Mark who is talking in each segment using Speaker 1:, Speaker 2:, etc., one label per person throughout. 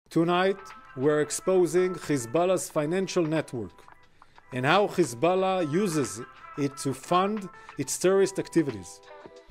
Speaker 1: Tonight, we're exposing Hezbollah's financial network and how Hezbollah uses it to fund its terrorist activities.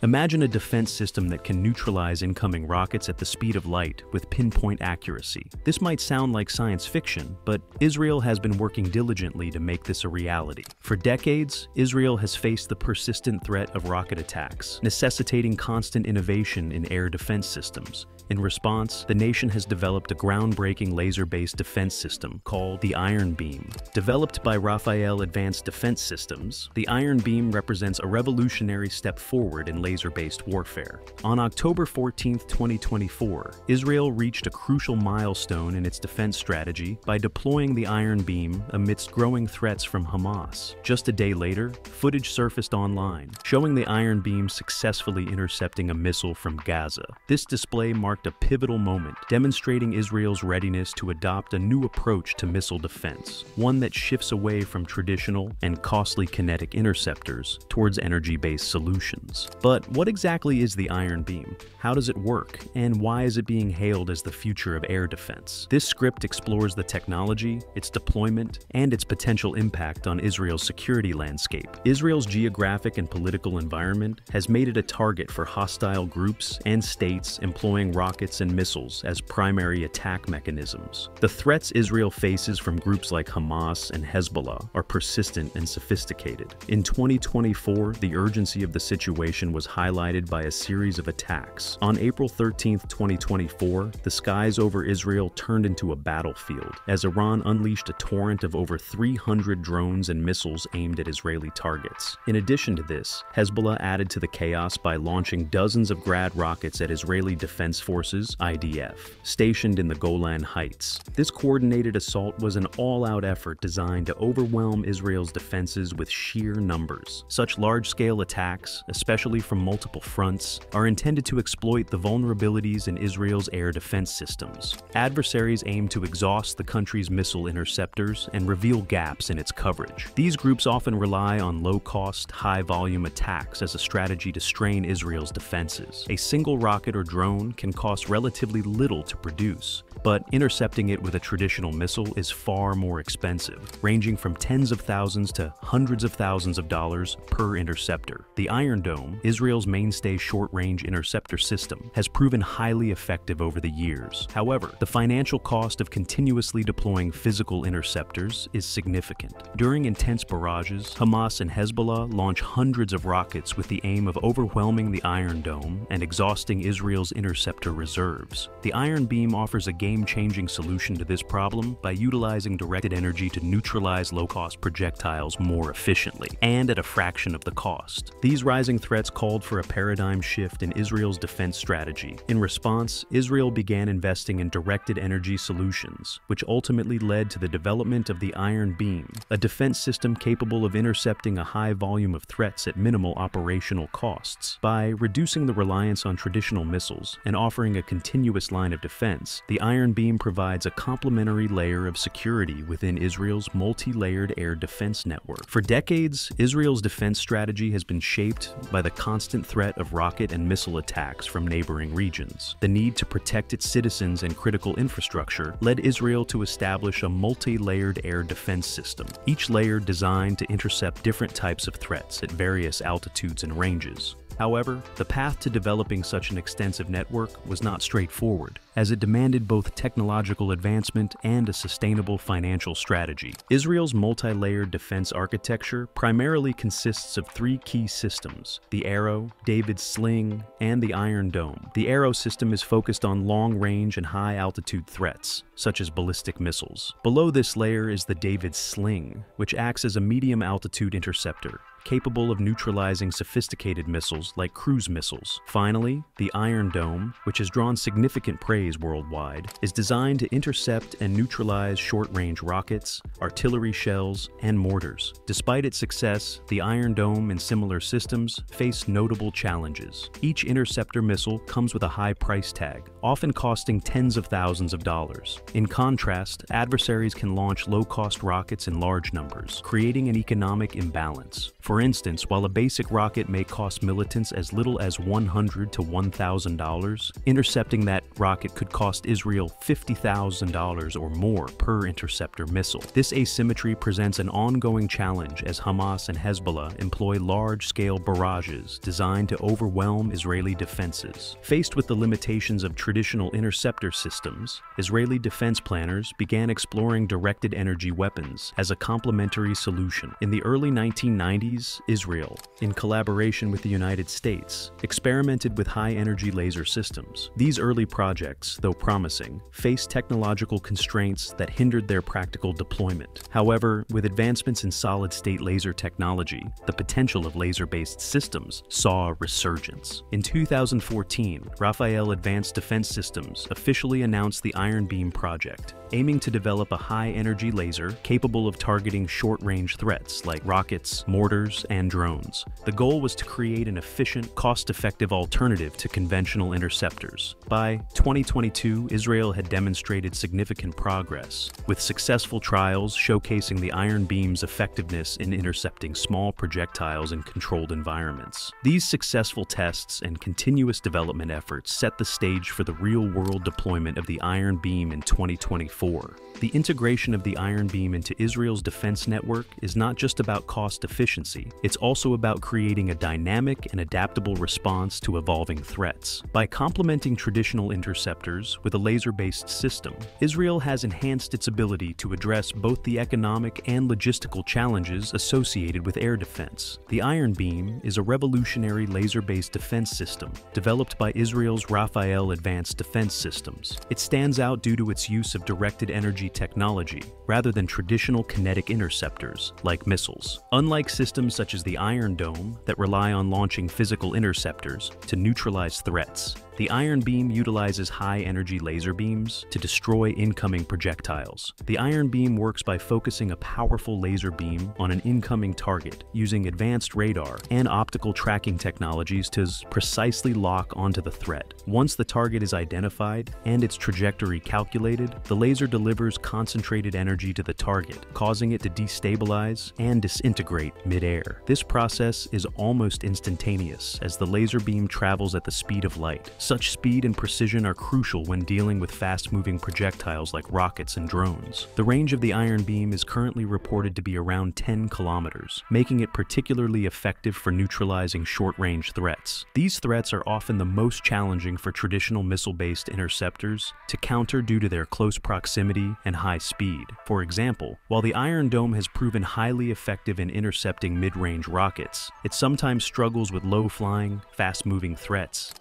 Speaker 2: Imagine a defense system that can neutralize incoming rockets at the speed of light with pinpoint accuracy. This might sound like science fiction, but Israel has been working diligently to make this a reality. For decades, Israel has faced the persistent threat of rocket attacks, necessitating constant innovation in air defense systems. In response, the nation has developed a groundbreaking laser-based defense system called the Iron Beam. Developed by Rafael Advanced Defense Systems, the Iron Beam represents a revolutionary step forward in laser-based warfare. On October 14, 2024, Israel reached a crucial milestone in its defense strategy by deploying the Iron Beam amidst growing threats from Hamas. Just a day later, footage surfaced online, showing the Iron Beam successfully intercepting a missile from Gaza. This display marked a pivotal moment, demonstrating Israel's readiness to adopt a new approach to missile defense, one that shifts away from traditional and costly kinetic interceptors towards energy-based solutions. But what exactly is the Iron Beam? How does it work? And why is it being hailed as the future of air defense? This script explores the technology, its deployment, and its potential impact on Israel's security landscape. Israel's geographic and political environment has made it a target for hostile groups and states employing rockets and missiles as primary attack mechanisms. The threats Israel faces from groups like Hamas and Hezbollah are persistent and sophisticated. In 2024, the urgency of the situation was highlighted by a series of attacks. On April 13, 2024, the skies over Israel turned into a battlefield as Iran unleashed a torrent of over 300 drones and missiles aimed at Israeli targets. In addition to this, Hezbollah added to the chaos by launching dozens of Grad rockets at Israeli Defense Forces (IDF) stationed in the Golan Heights. This coordinated assault was an all-out effort designed to overwhelm Israel's defenses with sheer numbers. Such large-scale attacks, especially from multiple fronts, are intended to exploit the vulnerabilities in Israel's air defense systems. Adversaries aim to exhaust the country's missile interceptors and reveal gaps in its coverage. These groups often rely on low-cost, high-volume attacks as a strategy to strain Israel's defenses. A single rocket or drone can cost relatively little to produce, but intercepting it with a traditional missile is far more expensive, ranging from tens of thousands to hundreds of thousands of dollars per interceptor. The Iron Dome, Israel's mainstay short-range interceptor system, has proven highly effective over the years. However, the financial cost of continuously deploying physical interceptors is significant. During intense barrages, Hamas and Hezbollah launch hundreds of rockets with the aim of overwhelming the Iron Dome and exhausting Israel's interceptor reserves. The Iron Beam offers a game-changing solution to this problem by utilizing directed energy to neutralize low-cost projectiles more efficiently and at a fraction of the cost. These rising threats called for a paradigm shift in Israel's defense strategy. In response, Israel began investing in directed energy solutions, which ultimately led to the development of the Iron Beam, a defense system capable of intercepting a high volume of threats at minimal operational costs. By reducing the reliance on traditional missiles and offering a continuous line of defense, the Iron Beam provides a complementary layer of security within Israel's multi-layered air defense network. For decades, Israel's defense strategy has been shaped by the constant threat of rocket and missile attacks from neighboring regions. The need to protect its citizens and critical infrastructure led Israel to establish a multi-layered air defense system, each layer designed to intercept different types of threats at various altitudes and ranges. However, the path to developing such an extensive network was not straightforward, as it demanded both technological advancement and a sustainable financial strategy. Israel's multi-layered defense architecture primarily consists of three key systems: the Arrow, David's Sling, and the Iron Dome. The Arrow system is focused on long-range and high-altitude threats, such as ballistic missiles. Below this layer is the David's Sling, which acts as a medium-altitude interceptor, capable of neutralizing sophisticated missiles like cruise missiles. Finally, the Iron Dome, which has drawn significant praise worldwide, is designed to intercept and neutralize short-range rockets, artillery shells, and mortars. Despite its success, the Iron Dome and similar systems face notable challenges. Each interceptor missile comes with a high price tag, often costing tens of thousands of dollars. In contrast, adversaries can launch low-cost rockets in large numbers, creating an economic imbalance. For instance, while a basic rocket may cost militants as little as $100 to $1,000, intercepting that rocket could cost Israel $50,000 or more per interceptor missile. This asymmetry presents an ongoing challenge as Hamas and Hezbollah employ large-scale barrages designed to overwhelm Israeli defenses. Faced with the limitations of traditional interceptor systems, Israeli defense planners began exploring directed energy weapons as a complementary solution. In the early 1990s, Israel, in collaboration with the United States, experimented with high-energy laser systems. These early projects, though promising, faced technological constraints that hindered their practical deployment. However, with advancements in solid-state laser technology, the potential of laser-based systems saw a resurgence. In 2014, Rafael Advanced Defense Systems officially announced the Iron Beam project, aiming to develop a high-energy laser capable of targeting short-range threats like rockets, mortars, and drones. The goal was to create an efficient, cost-effective alternative to conventional interceptors. By 2022, Israel had demonstrated significant progress, with successful trials showcasing the Iron Beam's effectiveness in intercepting small projectiles in controlled environments. These successful tests and continuous development efforts set the stage for the real-world deployment of the Iron Beam in 2024. The integration of the Iron Beam into Israel's defense network is not just about cost efficiency, it's also about creating a dynamic and adaptable response to evolving threats. By complementing traditional interceptors with a laser-based system, Israel has enhanced its ability to address both the economic and logistical challenges associated with air defense. The Iron Beam is a revolutionary laser-based defense system developed by Israel's Rafael Advanced Defense Systems. It stands out due to its use of directed energy technology rather than traditional kinetic interceptors like missiles. Unlike systems such as the Iron Dome that rely on launching physical interceptors to neutralize threats, the Iron Beam utilizes high-energy laser beams to destroy incoming projectiles. The Iron Beam works by focusing a powerful laser beam on an incoming target using advanced radar and optical tracking technologies to precisely lock onto the threat. Once the target is identified and its trajectory calculated, the laser delivers concentrated energy to the target, causing it to destabilize and disintegrate mid-air. This process is almost instantaneous as the laser beam travels at the speed of light. Such speed and precision are crucial when dealing with fast-moving projectiles like rockets and drones. The range of the Iron Beam is currently reported to be around 10 kilometers, making it particularly effective for neutralizing short-range threats. These threats are often the most challenging for traditional missile-based interceptors to counter due to their close proximity and high speed. For example, while the Iron Dome has proven highly effective in intercepting mid-range rockets, it sometimes struggles with low-flying, fast-moving threats.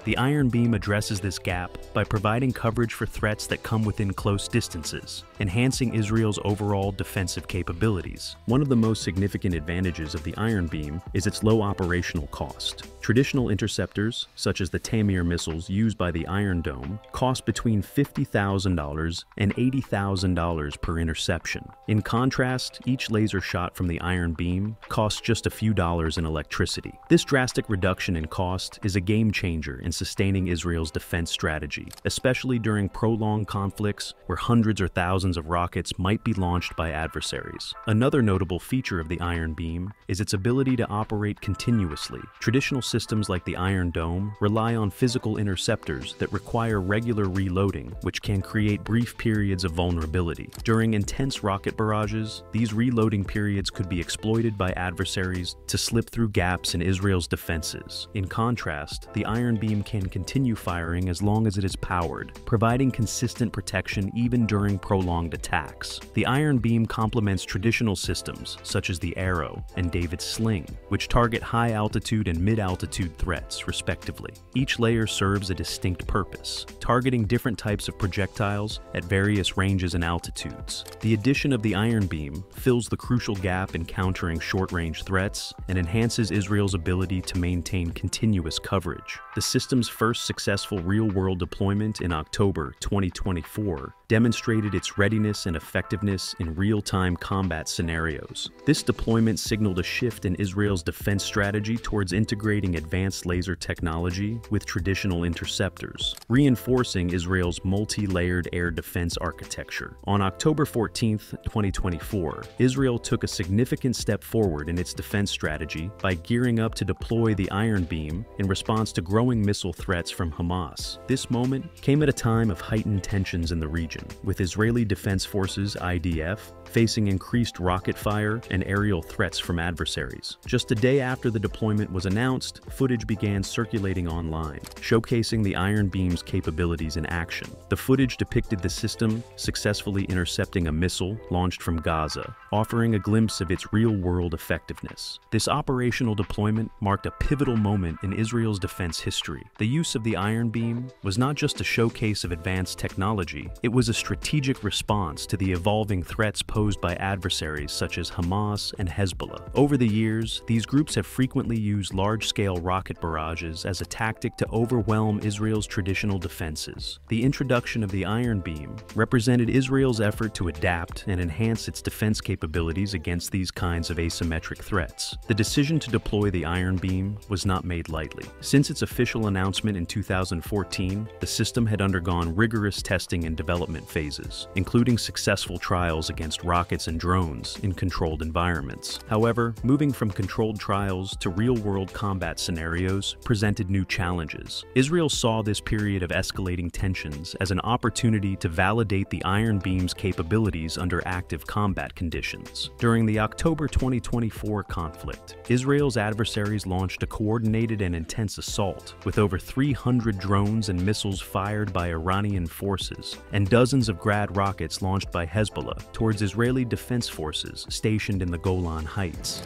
Speaker 2: The Iron Beam addresses this gap by providing coverage for threats that come within close distances, enhancing Israel's overall defensive capabilities. One of the most significant advantages of the Iron Beam is its low operational cost. Traditional interceptors, such as the Tamir missiles used by the Iron Dome, cost between $50,000 and $80,000 per interception. In contrast, each laser shot from the Iron Beam costs just a few dollars in electricity. This drastic reduction in cost is a game changer in sustaining Israel's defense strategy, especially during prolonged conflicts where hundreds or thousands of rockets might be launched by adversaries. Another notable feature of the Iron Beam is its ability to operate continuously. Traditional systems like the Iron Dome rely on physical interceptors that require regular reloading, which can create brief periods of vulnerability. During intense rocket barrages, these reloading periods could be exploited by adversaries to slip through gaps in Israel's defenses. In contrast, the Iron Beam can continue firing as long as it is powered, providing consistent protection even during prolonged attacks. The Iron Beam complements traditional systems such as the Arrow and David's Sling, which target high-altitude and mid-altitude threats, respectively. Each layer serves a distinct purpose, targeting different types of projectiles at various ranges and altitudes. The addition of the Iron Beam fills the crucial gap in countering short-range threats and enhances Israel's ability to maintain continuous coverage. The system system's first successful real-world deployment in October 2024 demonstrated its readiness and effectiveness in real-time combat scenarios. This deployment signaled a shift in Israel's defense strategy towards integrating advanced laser technology with traditional interceptors, reinforcing Israel's multi-layered air defense architecture. On October 14, 2024, Israel took a significant step forward in its defense strategy by gearing up to deploy the Iron Beam in response to growing missile threats from Hamas. This moment came at a time of heightened tensions in the region, with Israeli Defense Forces (IDF) facing increased rocket fire and aerial threats from adversaries. Just a day after the deployment was announced, footage began circulating online, showcasing the Iron Beam's capabilities in action. The footage depicted the system successfully intercepting a missile launched from Gaza, offering a glimpse of its real-world effectiveness. This operational deployment marked a pivotal moment in Israel's defense history. The use of the Iron Beam was not just a showcase of advanced technology, it was a strategic response to the evolving threats posed by adversaries such as Hamas and Hezbollah. Over the years, these groups have frequently used large-scale rocket barrages as a tactic to overwhelm Israel's traditional defenses. The introduction of the Iron Beam represented Israel's effort to adapt and enhance its defense capabilities against these kinds of asymmetric threats. The decision to deploy the Iron Beam was not made lightly. Since its official announcement in 2014, the system had undergone rigorous testing and development phases, including successful trials against rockets and drones in controlled environments. However, moving from controlled trials to real-world combat scenarios presented new challenges. Israel saw this period of escalating tensions as an opportunity to validate the Iron Beam's capabilities under active combat conditions. During the October 2024 conflict, Israel's adversaries launched a coordinated and intense assault, with over 300 drones and missiles fired by Iranian forces and dozens of Grad rockets launched by Hezbollah towards Israeli defense forces stationed in the Golan Heights.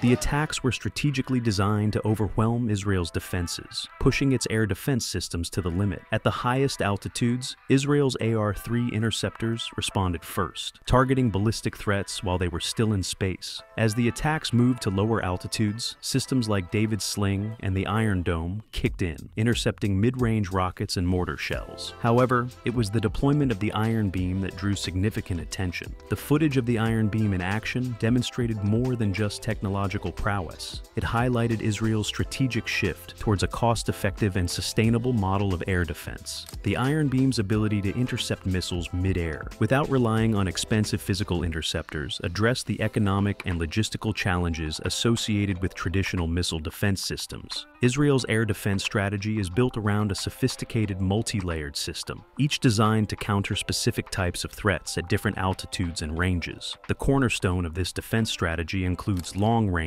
Speaker 2: The attacks were strategically designed to overwhelm Israel's defenses, pushing its air defense systems to the limit. At the highest altitudes, Israel's AR-3 interceptors responded first, targeting ballistic threats while they were still in space. As the attacks moved to lower altitudes, systems like David's Sling and the Iron Dome kicked in, intercepting mid-range rockets and mortar shells. However, it was the deployment of the Iron Beam that drew significant attention. The footage of the Iron Beam in action demonstrated more than just technological prowess. It highlighted Israel's strategic shift towards a cost-effective and sustainable model of air defense. The Iron Beam's ability to intercept missiles mid-air, without relying on expensive physical interceptors, addressed the economic and logistical challenges associated with traditional missile defense systems. Israel's air defense strategy is built around a sophisticated multi-layered system, each designed to counter specific types of threats at different altitudes and ranges. The cornerstone of this defense strategy includes long-range,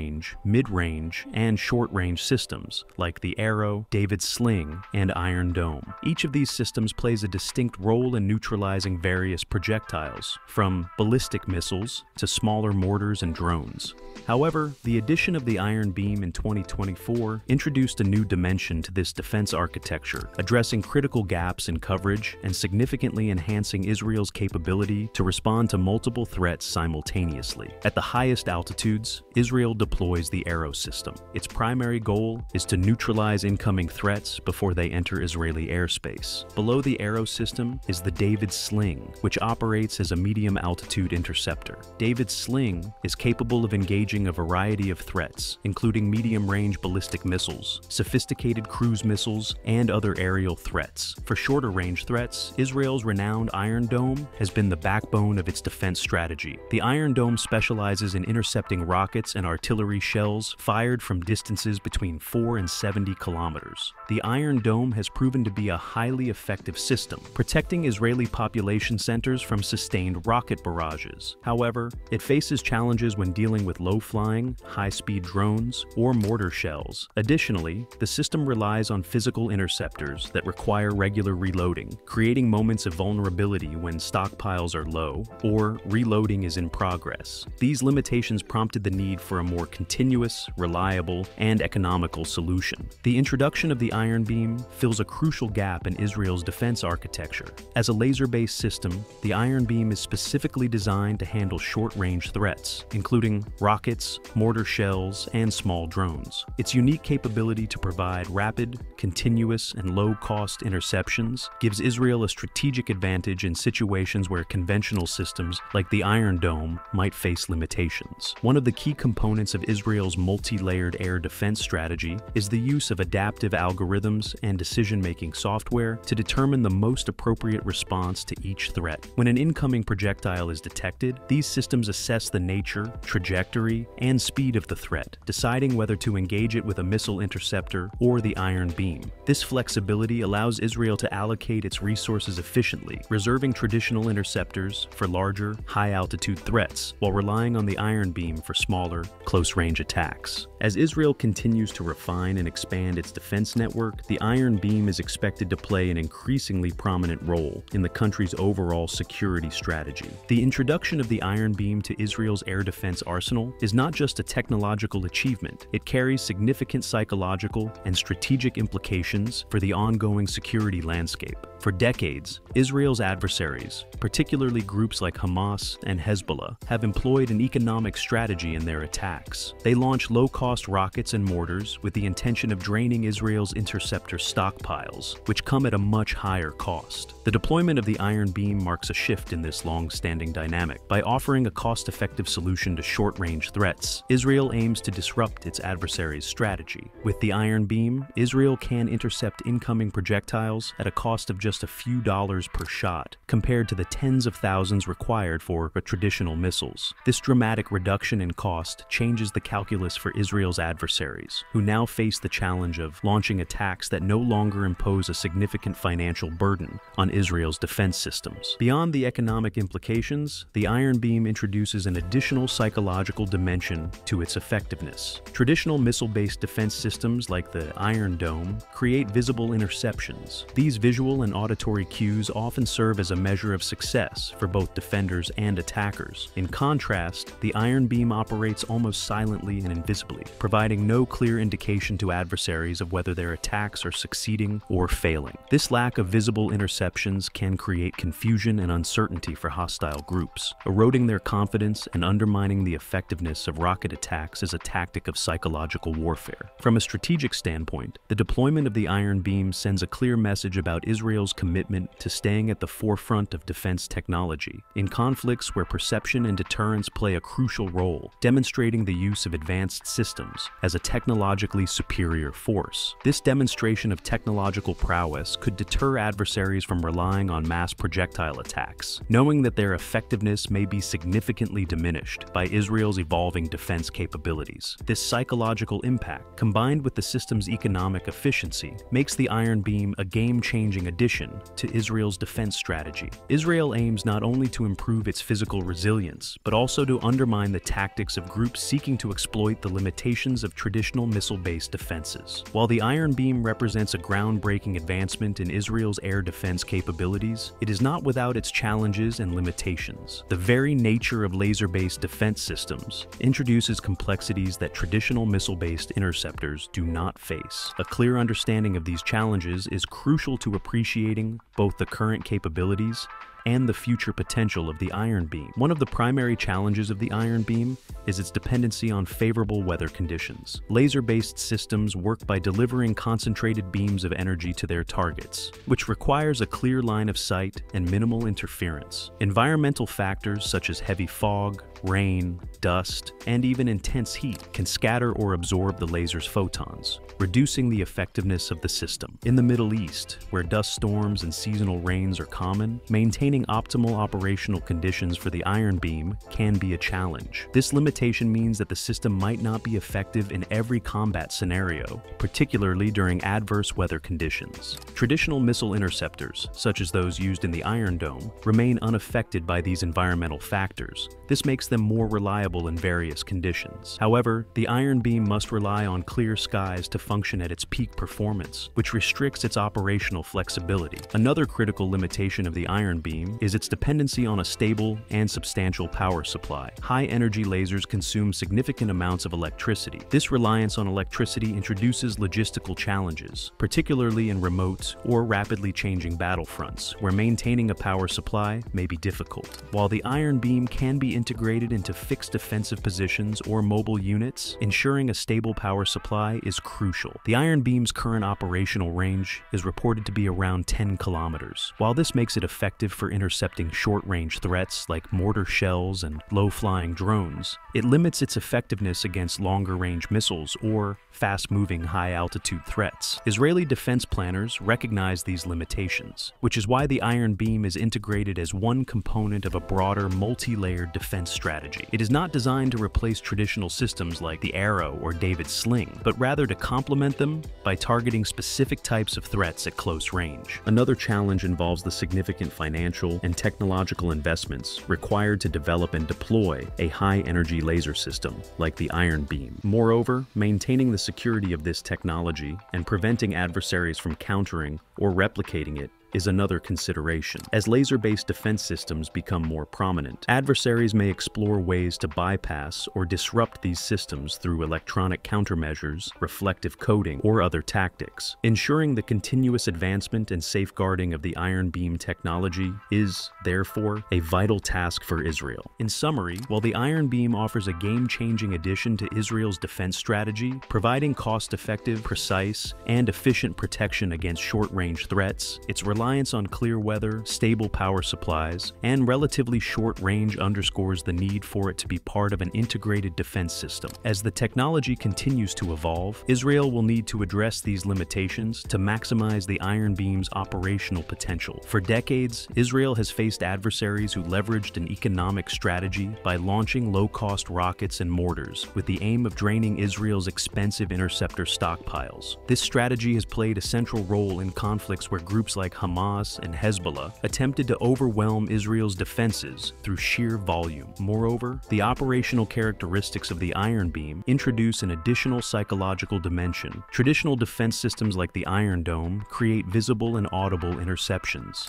Speaker 2: mid-range, and short-range systems like the Arrow, David's Sling, and Iron Dome. Each of these systems plays a distinct role in neutralizing various projectiles, from ballistic missiles to smaller mortars and drones. However, the addition of the Iron Beam in 2024 introduced a new dimension to this defense architecture, addressing critical gaps in coverage and significantly enhancing Israel's capability to respond to multiple threats simultaneously. At the highest altitudes, Israel deploys the Arrow system. Its primary goal is to neutralize incoming threats before they enter Israeli airspace. Below the Arrow system is the David's Sling, which operates as a medium-altitude interceptor. David's Sling is capable of engaging a variety of threats, including medium-range ballistic missiles, sophisticated cruise missiles, and other aerial threats. For shorter-range threats, Israel's renowned Iron Dome has been the backbone of its defense strategy. The Iron Dome specializes in intercepting rockets and artillery shells fired from distances between 4 and 70 kilometers. The Iron Dome has proven to be a highly effective system, protecting Israeli population centers from sustained rocket barrages. However, it faces challenges when dealing with low-flying, high-speed drones or mortar shells. Additionally, the system relies on physical interceptors that require regular reloading, creating moments of vulnerability when stockpiles are low or reloading is in progress. These limitations prompted the need for a more more continuous, reliable, and economical solution. The introduction of the Iron Beam fills a crucial gap in Israel's defense architecture. As a laser-based system, the Iron Beam is specifically designed to handle short-range threats, including rockets, mortar shells, and small drones. Its unique capability to provide rapid, continuous, and low-cost interceptions gives Israel a strategic advantage in situations where conventional systems like the Iron Dome might face limitations. One of the key components of Israel's multi-layered air defense strategy is the use of adaptive algorithms and decision-making software to determine the most appropriate response to each threat. When an incoming projectile is detected, these systems assess the nature, trajectory, and speed of the threat, deciding whether to engage it with a missile interceptor or the Iron Beam. This flexibility allows Israel to allocate its resources efficiently, reserving traditional interceptors for larger, high-altitude threats, while relying on the Iron Beam for smaller, close-range attacks. As Israel continues to refine and expand its defense network, the Iron Beam is expected to play an increasingly prominent role in the country's overall security strategy. The introduction of the Iron Beam to Israel's air defense arsenal is not just a technological achievement, it carries significant psychological and strategic implications for the ongoing security landscape. For decades, Israel's adversaries, particularly groups like Hamas and Hezbollah, have employed an economic strategy in their attacks. They launch low-cost rockets and mortars with the intention of draining Israel's interceptor stockpiles, which come at a much higher cost. The deployment of the Iron Beam marks a shift in this long-standing dynamic. By offering a cost-effective solution to short-range threats, Israel aims to disrupt its adversaries' strategy. With the Iron Beam, Israel can intercept incoming projectiles at a cost of just a few dollars per shot, compared to the tens of thousands required for traditional missiles. This dramatic reduction in cost changes the calculus for Israel's adversaries, who now face the challenge of launching attacks that no longer impose a significant financial burden on Israel's defense systems. Beyond the economic implications, the Iron Beam introduces an additional psychological dimension to its effectiveness. Traditional missile-based defense systems like the Iron Dome create visible interceptions. These visual and auditory cues often serve as a measure of success for both defenders and attackers. In contrast, the Iron Beam operates almost silently and invisibly, providing no clear indication to adversaries of whether their attacks are succeeding or failing. This lack of visible interceptions can create confusion and uncertainty for hostile groups, eroding their confidence and undermining the effectiveness of rocket attacks as a tactic of psychological warfare. From a strategic standpoint, the deployment of the Iron Beam sends a clear message about Israel's commitment to staying at the forefront of defense technology, in conflicts where perception and deterrence play a crucial role, demonstrating the use of advanced systems as a technologically superior force. This demonstration of technological prowess could deter adversaries from relying on mass projectile attacks, knowing that their effectiveness may be significantly diminished by Israel's evolving defense capabilities. This psychological impact, combined with the system's economic efficiency, makes the Iron Beam a game-changing addition to Israel's defense strategy. Israel aims not only to improve its physical resilience, but also to undermine the tactics of groups seeking to exploit the limitations of traditional missile-based defenses. While the Iron Beam represents a groundbreaking advancement in Israel's air defense capabilities, it is not without its challenges and limitations. The very nature of laser-based defense systems introduces complexities that traditional missile-based interceptors do not face. A clear understanding of these challenges is crucial to appreciating both the current capabilities and the future potential of the Iron Beam. One of the primary challenges of the Iron Beam is its dependency on favorable weather conditions. Laser-based systems work by delivering concentrated beams of energy to their targets, which requires a clear line of sight and minimal interference. Environmental factors such as heavy fog, rain, dust, and even intense heat can scatter or absorb the laser's photons, reducing the effectiveness of the system. In the Middle East, where dust storms and seasonal rains are common, maintaining optimal operational conditions for the Iron Beam can be a challenge. This limitation means that the system might not be effective in every combat scenario, particularly during adverse weather conditions. Traditional missile interceptors, such as those used in the Iron Dome, remain unaffected by these environmental factors. This makes them more reliable in various conditions. However, the Iron Beam must rely on clear skies to function at its peak performance, which restricts its operational flexibility. Another critical limitation of the Iron Beam Beam is its dependency on a stable and substantial power supply. High-energy lasers consume significant amounts of electricity. This reliance on electricity introduces logistical challenges, particularly in remote or rapidly changing battlefronts, where maintaining a power supply may be difficult. While the Iron Beam can be integrated into fixed defensive positions or mobile units, ensuring a stable power supply is crucial. The Iron Beam's current operational range is reported to be around 10 kilometers. While this makes it effective for intercepting short-range threats like mortar shells and low-flying drones, it limits its effectiveness against longer-range missiles or fast-moving high-altitude threats. Israeli defense planners recognize these limitations, which is why the Iron Beam is integrated as one component of a broader, multi-layered defense strategy. It is not designed to replace traditional systems like the Arrow or David's Sling, but rather to complement them by targeting specific types of threats at close range. Another challenge involves the significant financial and technological investments required to develop and deploy a high-energy laser system like the Iron Beam. Moreover, maintaining the security of this technology and preventing adversaries from countering or replicating it is another consideration. As laser-based defense systems become more prominent, adversaries may explore ways to bypass or disrupt these systems through electronic countermeasures, reflective coating, or other tactics. Ensuring the continuous advancement and safeguarding of the Iron Beam technology is, therefore, a vital task for Israel. In summary, while the Iron Beam offers a game-changing addition to Israel's defense strategy, providing cost-effective, precise, and efficient protection against short-range threats, its reliance on clear weather, stable power supplies, and relatively short range underscores the need for it to be part of an integrated defense system. As the technology continues to evolve, Israel will need to address these limitations to maximize the Iron Beam's operational potential. For decades, Israel has faced adversaries who leveraged an economic strategy by launching low-cost rockets and mortars with the aim of draining Israel's expensive interceptor stockpiles. This strategy has played a central role in conflicts where groups like Hamas and Hezbollah attempted to overwhelm Israel's defenses through sheer volume. Moreover, the operational characteristics of the Iron Beam introduce an additional psychological dimension. Traditional defense systems like the Iron Dome create visible and audible interceptions.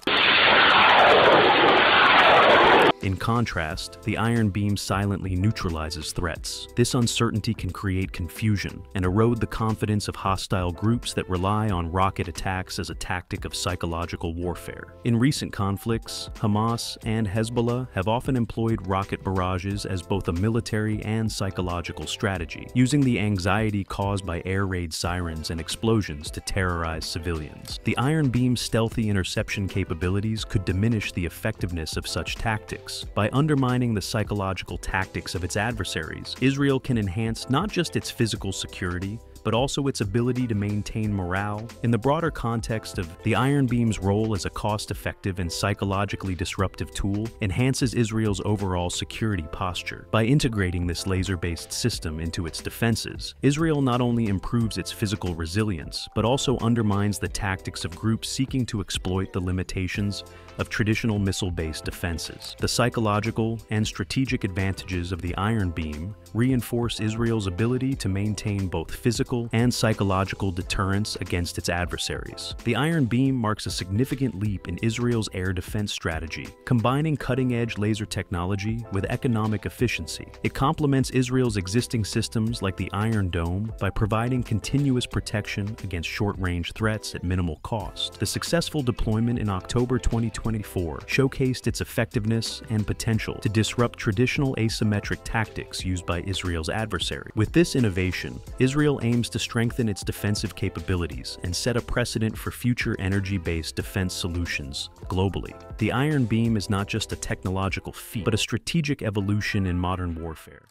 Speaker 2: In contrast, the Iron Beam silently neutralizes threats. This uncertainty can create confusion and erode the confidence of hostile groups that rely on rocket attacks as a tactic of psychological warfare. In recent conflicts, Hamas and Hezbollah have often employed rocket barrages as both a military and psychological strategy, using the anxiety caused by air raid sirens and explosions to terrorize civilians. The Iron Beam's stealthy interception capabilities could diminish the effectiveness of such tactics. By undermining the psychological tactics of its adversaries, Israel can enhance not just its physical security, but also its ability to maintain morale. In the broader context of the Iron Beam's role as a cost-effective and psychologically disruptive tool enhances Israel's overall security posture. By integrating this laser-based system into its defenses, Israel not only improves its physical resilience, but also undermines the tactics of groups seeking to exploit the limitations of traditional missile-based defenses. The psychological and strategic advantages of the Iron Beam reinforce Israel's ability to maintain both physical and psychological deterrence against its adversaries. The Iron Beam marks a significant leap in Israel's air defense strategy, combining cutting-edge laser technology with economic efficiency. It complements Israel's existing systems like the Iron Dome by providing continuous protection against short-range threats at minimal cost. The successful deployment in October 2024 showcased its effectiveness and potential to disrupt traditional asymmetric tactics used by Israel's adversary. With this innovation, Israel aims to strengthen its defensive capabilities and set a precedent for future energy-based defense solutions globally. The Iron Beam is not just a technological feat, but a strategic evolution in modern warfare.